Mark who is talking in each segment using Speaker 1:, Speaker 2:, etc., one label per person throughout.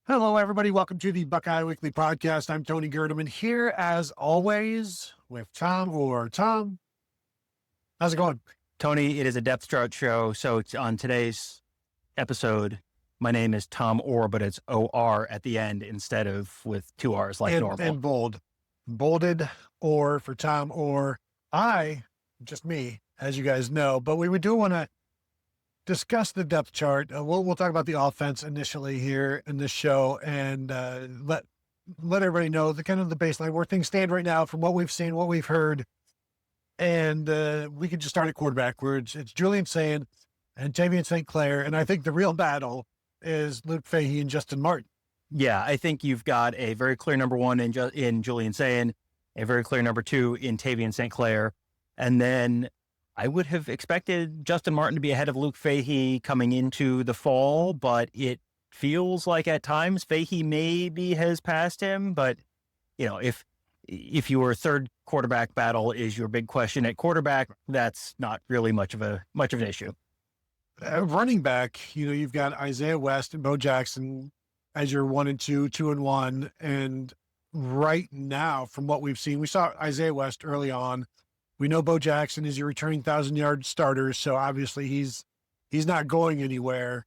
Speaker 1: Hello, everybody. Welcome to the Buckeye Weekly Podcast. I'm Tony Gerdeman here, as always, with Tom Orr. Tom, how's it going?
Speaker 2: Tony, it is a depth chart show. So on today's episode, my name is Tom Orr, but it's O-R at the end instead of with two R's like normal.
Speaker 1: And bolded Orr for Tom Orr. Just me, as you guys know, but we do want to discuss the depth chart. We'll talk about the offense initially here in this show and let everybody know the kind of the baseline where things stand right now from what we've seen, what we've heard. And we can just start at quarterback where it's Julian Sayin and Tavien St. Clair. And I think the real battle is Luke Fahey and Justin Martin.
Speaker 2: Yeah, I think you've got a very clear number one in Julian Sayin, a very clear number two in Tavien St. Clair. And then I would have expected Justin Martin to be ahead of Luke Fahey coming into the fall, but it feels like at times Fahey maybe has passed him. But, you know, if your third quarterback battle is your big question at quarterback, that's not really much of an issue.
Speaker 1: Running back, you've got Isaiah West and Bo Jackson as your 1 and 2, 2 and 1. And right now, from what we've seen, we saw Isaiah West early on. We know Bo Jackson is your returning 1,000-yard starter, so obviously he's not going anywhere.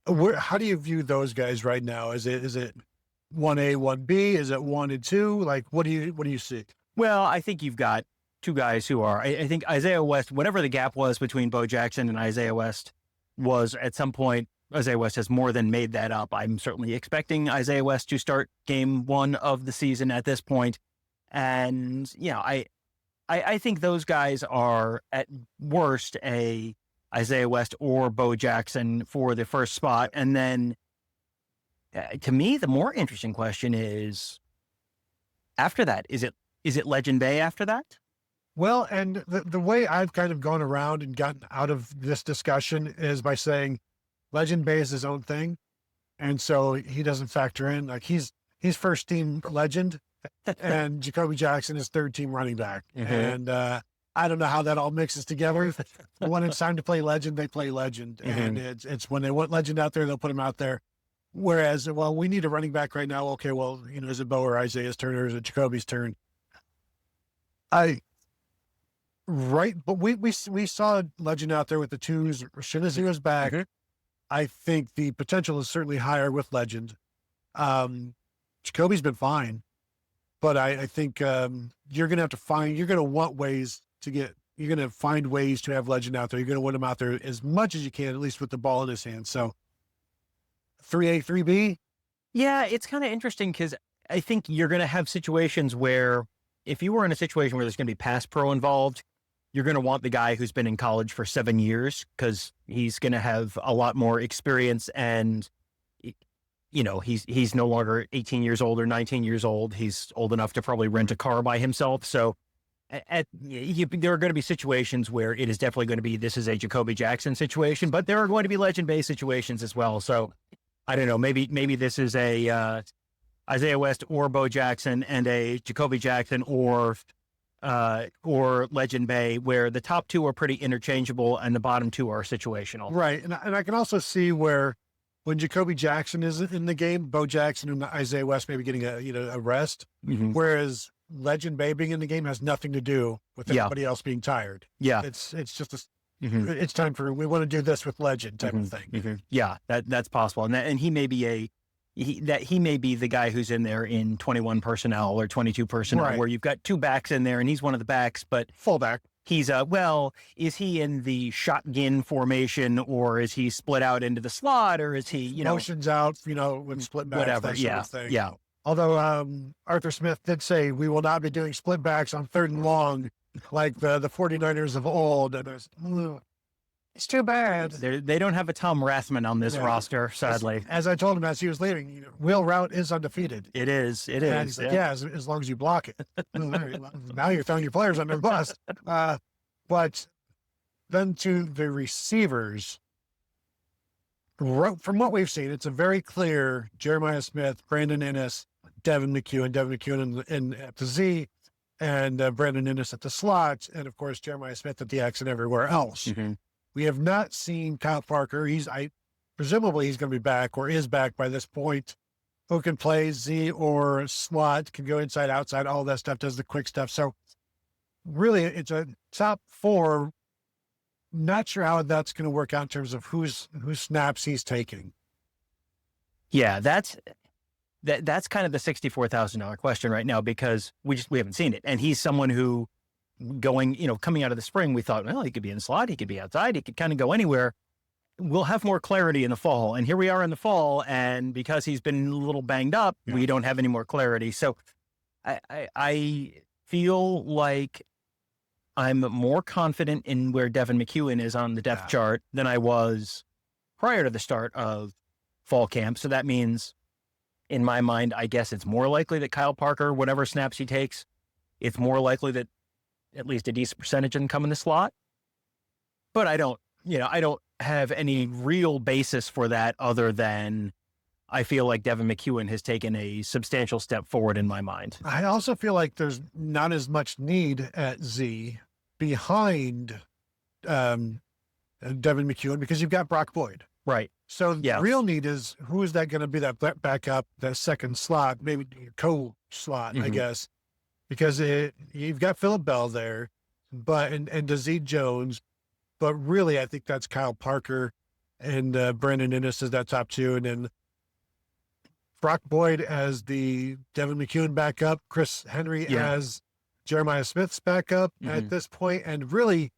Speaker 1: How do you view those guys right now? Is it 1A, 1B? Is it 1 and 2? Like, what do you see?
Speaker 2: Well, I think you've got two guys who are. I think Isaiah West, whatever the gap was between Bo Jackson and Isaiah West, was at some point. Isaiah West has more than made that up. I'm certainly expecting Isaiah West to start game one of the season at this point. And, I think those guys are at worst a Isaiah West or Bo Jackson for the first spot. And then to me, the more interesting question is after that, is it Legend Bey after that?
Speaker 1: Well, and the way I've kind of gone around and gotten out of this discussion is by saying Legend Bey is his own thing. And so he doesn't factor in, like he's first team legend. And Jacoby Jackson is third team running back. Mm-hmm. And I don't know how that all mixes together. When it's time to play legend, they play legend. Mm-hmm. And it's when they want legend out there, they'll put him out there. Whereas, well, we need a running back right now. Okay, well, is it Bo or Isaiah's turn or is it Jacoby's turn? But we saw legend out there with the twos as soon as he was back. Mm-hmm. I think the potential is certainly higher with legend. Jacoby's been fine. But I think you're going to find ways to have legend out there. You're going to want him out there as much as you can, at least with the ball in his hand. So 3A, 3B?
Speaker 2: Yeah, it's kind of interesting because I think you're going to have situations where if you were in a situation where there's going to be pass pro involved, you're going to want the guy who's been in college for 7 years because he's going to have a lot more experience and he's no longer 18 years old or 19 years old. He's old enough to probably rent a car by himself. So there are going to be situations where it is definitely going to be, this is a Jacoby Jackson situation, but there are going to be Legend-based situations as well. So I don't know, maybe this is a Isaiah West or Bo Jackson and a Jacoby Jackson or Legend Bey, where the top two are pretty interchangeable and the bottom two are situational.
Speaker 1: Right. And I can also see where when Jacoby Jackson is in the game, Bo Jackson and Isaiah West maybe getting a rest, mm-hmm. whereas Legend Bey being in the game has nothing to do with everybody else being tired.
Speaker 2: Yeah,
Speaker 1: it's just mm-hmm. it's time we want to do this with Legend type
Speaker 2: mm-hmm.
Speaker 1: of thing.
Speaker 2: Mm-hmm. Yeah, that's possible, and he may be he may be the guy who's in there in 21 personnel or 22 personnel, right. where you've got two backs in there, and he's one of the backs, but
Speaker 1: fullback.
Speaker 2: He's is he in the shotgun formation or is he split out into the slot or is he,
Speaker 1: motions out, with split backs,
Speaker 2: whatever.
Speaker 1: That
Speaker 2: yeah.
Speaker 1: Sort of thing.
Speaker 2: Yeah.
Speaker 1: Although, Arthur Smith did say we will not be doing split backs on 3rd and long, like the 49ers of old. And it's too bad.
Speaker 2: They don't have a Tom Rathman on this roster, sadly.
Speaker 1: As I told him as he was leaving, wheel route is undefeated.
Speaker 2: It is.
Speaker 1: And he's like, as long as you block it. Now you're throwing your players under the bus. But then to the receivers, from what we've seen, it's a very clear Jeremiah Smith, Brandon Inniss, Devin McCuin in at the Z, and Brandon Inniss at the slot, and of course Jeremiah Smith at the X and everywhere else. Mm-hmm. We have not seen Kyle Parker. I presumably he's going to be back or is back by this point, who can play Z or slot, can go inside, outside, all that stuff, does the quick stuff. So really it's a top 4. Not sure how that's going to work out in terms of whose snaps he's taking.
Speaker 2: Yeah, that's kind of the $64,000 question right now, because we haven't seen it. And he's someone who coming out of the spring, we thought, well, he could be in the slot, he could be outside, he could kind of go anywhere. We'll have more clarity in the fall. And here we are in the fall, and because he's been a little banged up, we don't have any more clarity. So I feel like I'm more confident in where Devin McCuin is on the depth chart than I was prior to the start of fall camp. So that means, in my mind, I guess it's more likely that Kyle Parker, whatever snaps he takes, it's more likely that at least a decent percentage can come in the slot. But I don't have any real basis for that other than I feel like Devin McCuin has taken a substantial step forward in my mind.
Speaker 1: I also feel like there's not as much need at Z behind Devin McCuin, because you've got Brock Boyd.
Speaker 2: Right.
Speaker 1: So the real need is, who is that going to be, that backup, that second slot, maybe co-slot, I guess, because you've got Phillip Bell there, but and Dazee Jones, but really I think that's Kyle Parker and Brandon Innes as that top 2, and then Brock Boyd as the Devin McCuin backup, Chris Henry as Jeremiah Smith's backup at this point. And really,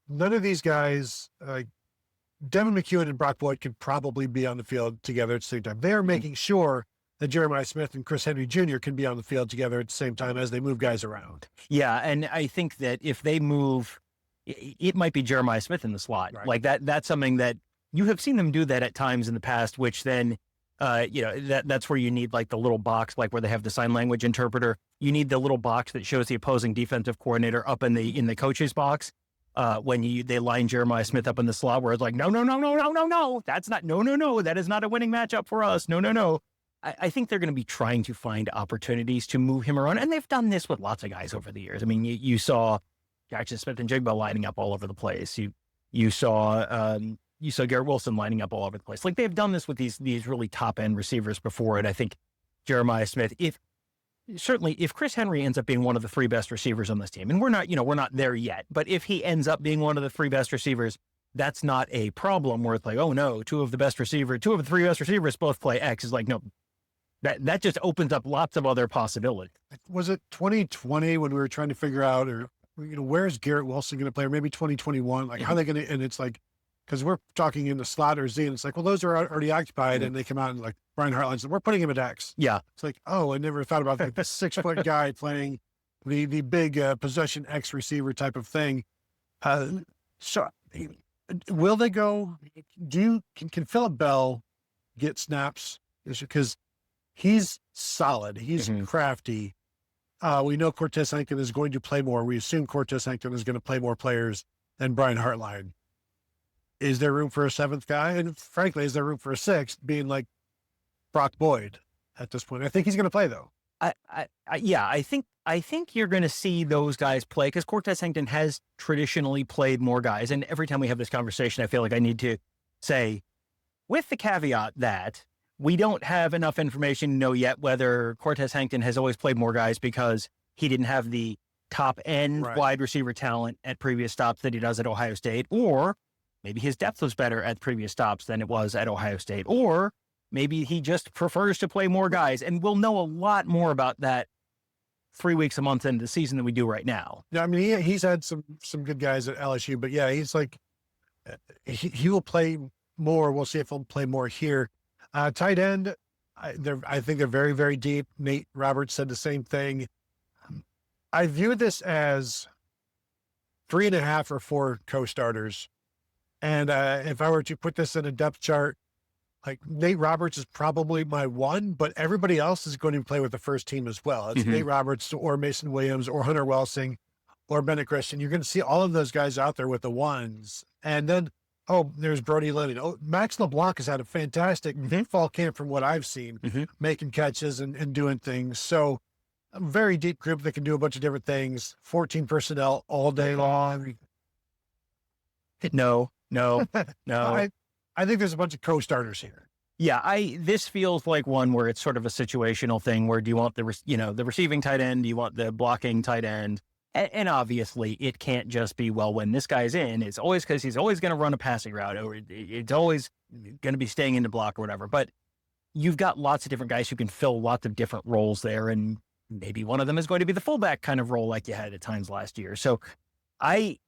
Speaker 1: none of these guys, Devin McCuin and Brock Boyd, could probably be on the field together at the same time. They're making sure that Jeremiah Smith and Chris Henry Jr. can be on the field together at the same time as they move guys around.
Speaker 2: Yeah, and I think that if they move, it might be Jeremiah Smith in the slot. Right. Like that's something that you have seen them do that at times in the past, which then that's where you need like the little box, like where they have the sign language interpreter. You need the little box that shows the opposing defensive coordinator up in the coach's box. When they line Jeremiah Smith up in the slot, where it's like, no, that's not, no, that is not a winning matchup for us. No. I think they're going to be trying to find opportunities to move him around. And they've done this with lots of guys over the years. I mean, you saw Jackson Smith and Jigba lining up all over the place. You saw Garrett Wilson lining up all over the place. Like, they've done this with these really top end receivers before. And I think Jeremiah Smith, if Chris Henry ends up being one of the 3 best receivers on this team, and we're not there yet, but if he ends up being one of the 3 best receivers, that's not a problem where it's like, oh no, 2 of the 3 best receivers both play X. Is like, no, that just opens up lots of other possibilities.
Speaker 1: Was it 2020 when we were trying to figure out, or, where's Garrett Wilson going to play, or maybe 2021, like how are they going to, and it's like, because we're talking in the slot or Z, and it's like, well, those are already occupied, and they come out and like Brian Hartline said, we're putting him at X.
Speaker 2: Yeah.
Speaker 1: It's like, oh, I never thought about like the 6-foot guy playing the big possession X receiver type of thing. So will they go? Can Phillip Bell get snaps? Because he's solid, he's crafty. We know Cortez Hankton is going to play more. We assume Cortez Hankton is going to play more players than Brian Hartline. Is there room for a 7th guy? And frankly, is there room for a 6th, being like Brock Boyd at this point? I think he's going to play, though.
Speaker 2: I think you're going to see those guys play, because Cortez Hankton has traditionally played more guys. And every time we have this conversation, I feel like I need to say, with the caveat that we don't have enough information to know yet whether Cortez Hankton has always played more guys because he didn't have the top end wide receiver talent at previous stops that he does at Ohio State, or maybe his depth was better at previous stops than it was at Ohio State, or maybe he just prefers to play more guys. And we'll know a lot more about that 3 weeks, a month into the season than we do right now.
Speaker 1: Yeah, I mean, he's had some good guys at LSU, but yeah, he's like, he will play more. We'll see if he'll play more here. Tight end, I think they're very, very deep. Nate Roberts said the same thing. I view this as 3.5 or 4 co-starters. And if I were to put this in a depth chart, like Nate Roberts is probably my 1, but everybody else is going to play with the first team as well. It's Nate Roberts or Mason Williams or Hunter Welsing or Bennett Christian. You're going to see all of those guys out there with the 1s. And then, there's Brody Lennon. Max LeBlanc has had a fantastic fall camp from what I've seen, making catches and doing things. So a very deep group that can do a bunch of different things. 14 personnel all day long.
Speaker 2: No.
Speaker 1: I I think there's a bunch of co-starters here.
Speaker 2: Yeah, this feels like one where it's sort of a situational thing where do you want the receiving tight end? Do you want the blocking tight end? And obviously it can't just be, well, when this guy's in, it's always because he's always going to run a passing route or it's always going to be staying in the block or whatever. But you've got lots of different guys who can fill lots of different roles there. And maybe one of them is going to be the fullback kind of role like you had at times last year. So I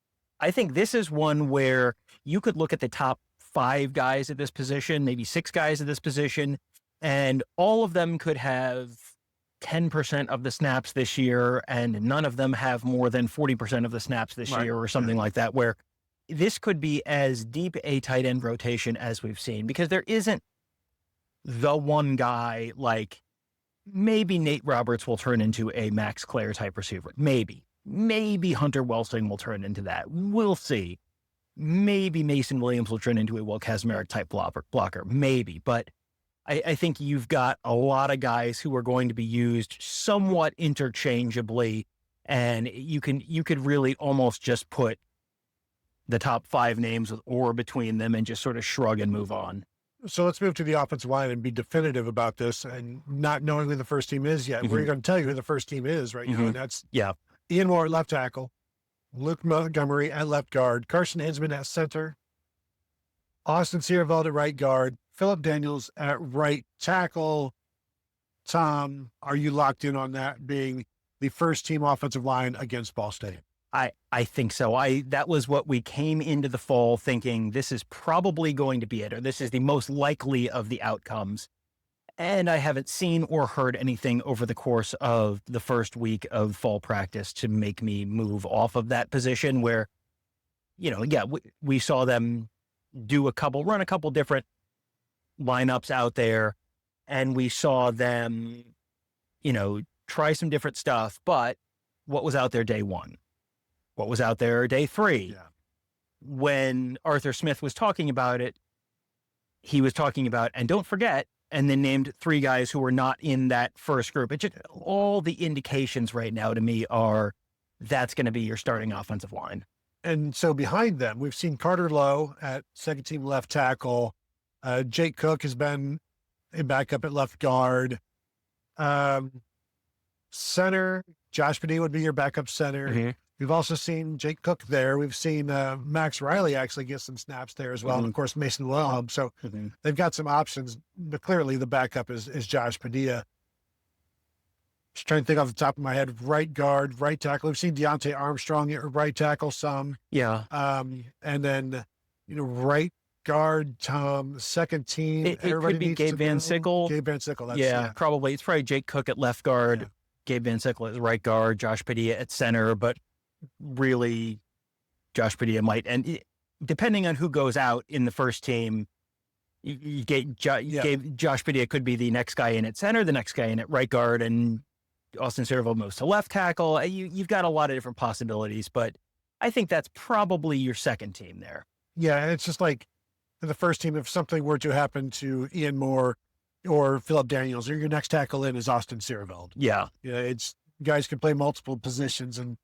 Speaker 2: think this is one where you could look at the top 5 guys at this position, maybe 6 guys at this position, and all of them could have 10% of the snaps this year, and none of them have more than 40% of the snaps this year or something like that, where this could be as deep a tight end rotation as we've seen, because there isn't the one guy. Like maybe Nate Roberts will turn into a Max Clair type receiver. Maybe Hunter Welsing will turn into that. We'll see. Maybe Mason Williams will turn into a Will Kazmarek type blocker. Maybe. But I think you've got a lot of guys who are going to be used somewhat interchangeably. And you could really almost just put the top 5 names with or between them and just sort of shrug and move on.
Speaker 1: So let's move to the offensive line and be definitive about this, and not knowing who the first team is yet. We're going to tell you who the first team is right now. And that's Ian Moore at left tackle, Luke Montgomery at left guard, Carson Hinzman at center, Austin Siereveld at right guard, Phillip Daniels at right tackle. Tom, are you locked in on that being the first team offensive line against Ball State?
Speaker 2: I think so. That was what we came into the fall thinking, this is probably going to be it, or this is the most likely of the outcomes. And I haven't seen or heard anything over the course of the first week of fall practice to make me move off of that position where, we saw them run a couple different lineups out there, and we saw them, try some different stuff. But what was out there day 1? What was out there day 3?
Speaker 1: Yeah.
Speaker 2: When Arthur Smith was talking about it, he was talking about, and don't forget, and then named 3 guys who were not in that first group. It just, all the indications right now to me are that's going to be your starting offensive line.
Speaker 1: And so behind them, we've seen Carter Lowe at second team left tackle. Jake Cook has been a backup at left guard. Center, Josh Padilla would be your backup center. We've also seen Jake Cook there. We've seen Max Riley actually get some snaps there as well. And of course, Mason Wilhelm. So they've got some options, but clearly the backup is Josh Padilla. Just trying to think off the top of my head, right guard, right tackle. We've seen Deontay Armstrong at right tackle some.
Speaker 2: Yeah.
Speaker 1: And then, right guard, Tom, second team.
Speaker 2: It could be Gabe Van Sickle.
Speaker 1: Gabe Van Sickle.
Speaker 2: Probably. It's probably Jake Cook at left guard, Gabe Van Sickle at right guard, Josh Padilla at center, but really Josh Padilla might, and depending on who goes out in the first team, Josh Padilla could be the next guy in at center, the next guy in at right guard, and Austin Siereveld moves to left tackle. You've got a lot of different possibilities, but I think that's probably your second team there.
Speaker 1: Yeah, and it's just like in the first team, if something were to happen to Ian Moore or Phillip Daniels, or your next tackle in is Austin Siereveld.
Speaker 2: Yeah.
Speaker 1: It's guys can play multiple positions, and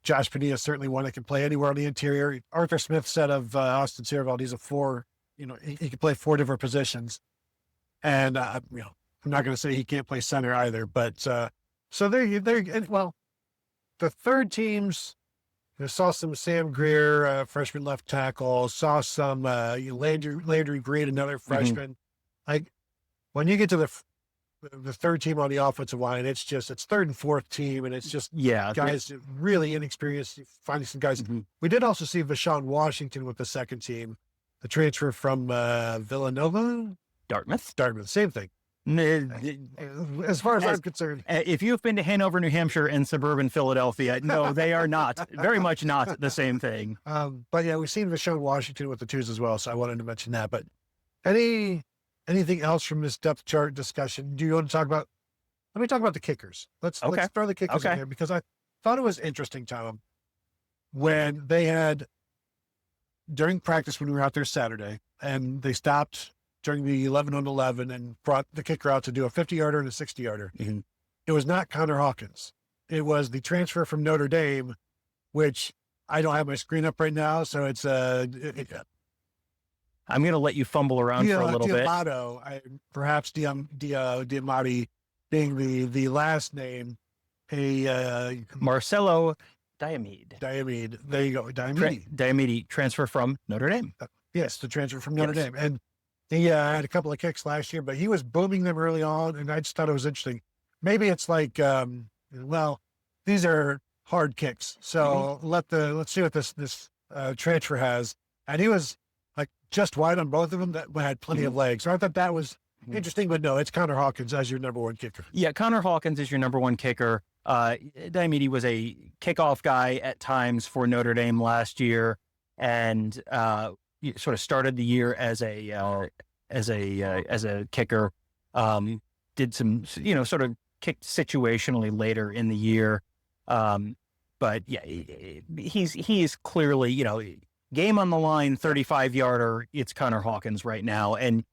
Speaker 1: Josh Padilla is certainly one that can play anywhere on the interior. Arthur Smith said of Austin Siereveld, he's a 4, he can play 4 different positions. And, I'm not going to say he can't play center either, but, so the third teams, I saw some Sam Greer, freshman left tackle, saw some, Landry Green, another freshman. Like when you get to the third team on the offensive line, it's third and fourth team, and it's just guys really inexperienced, finding some guys. We did also see Vashon Washington with the second team, the transfer from Villanova,
Speaker 2: Dartmouth,
Speaker 1: same thing. As far as I'm concerned,
Speaker 2: if you've been to Hanover, New Hampshire, and suburban Philadelphia, no, they are not, very much not the same thing.
Speaker 1: But yeah, we've seen Vashon Washington with the 2s as well, so I wanted to mention that. But anything else from this depth chart discussion? Do you want to talk about? Let me talk about the kickers. Let's throw the kickers in here, because I thought it was interesting, Tom, when they had during practice when we were out there Saturday, and they stopped during the 11-on-11 and brought the kicker out to do a 50-yarder and a 60-yarder. It was not Connor Hawkins. It was the transfer from Notre Dame, which I don't have my screen up right now, so it's I
Speaker 2: I'm going to let you fumble around for a little bit.
Speaker 1: Perhaps Diomede being the last name,
Speaker 2: Marcello Diomede.
Speaker 1: Diomede. There you go. Diomede
Speaker 2: transfer from Notre Dame.
Speaker 1: Yes, the transfer from Notre Dame. And he had a couple of kicks last year, but he was booming them early on, and I just thought it was interesting. Maybe it's like, these are hard kicks, so let's see what this transfer has. And he was like just wide on both of them that had plenty of legs. So I thought that was interesting, but no, it's Connor Hawkins as your number one kicker.
Speaker 2: Yeah, Connor Hawkins is your number one kicker. Diomede was a kickoff guy at times for Notre Dame last year, and sort of started the year as a kicker. Did some, sort of kicked situationally later in the year. But yeah, he is clearly, game on the line, 35-yarder. It's Connor Hawkins right now. And,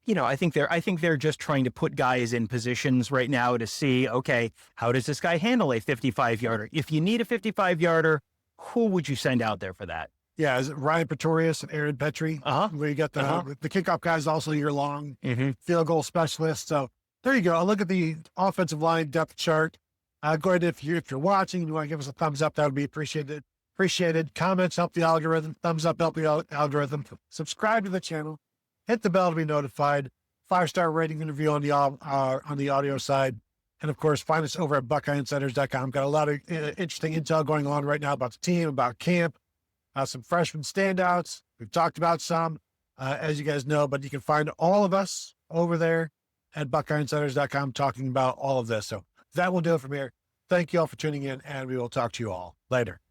Speaker 2: I think they're just trying to put guys in positions right now to see, okay, how does this guy handle a 55-yarder? If you need a 55-yarder, who would you send out there for that?
Speaker 1: Yeah, is it Ryan Pretorius and Aaron Petrie? Where you got the kickoff guys also year-long field goal specialists. So there you go. I'll look at the offensive line depth chart. Go ahead, if you're watching and you want to give us a thumbs up, that would be appreciated. Comments help the algorithm. Thumbs up help the algorithm. Subscribe to the channel. Hit the bell to be notified. 5-star rating and review on the audio side. And of course, find us over at BuckeyeInsiders.com. Got a lot of interesting intel going on right now about the team, about camp, some freshman standouts. We've talked about some, as you guys know, but you can find all of us over there at BuckeyeInsiders.com talking about all of this. So that will do it from here. Thank you all for tuning in, and we will talk to you all later.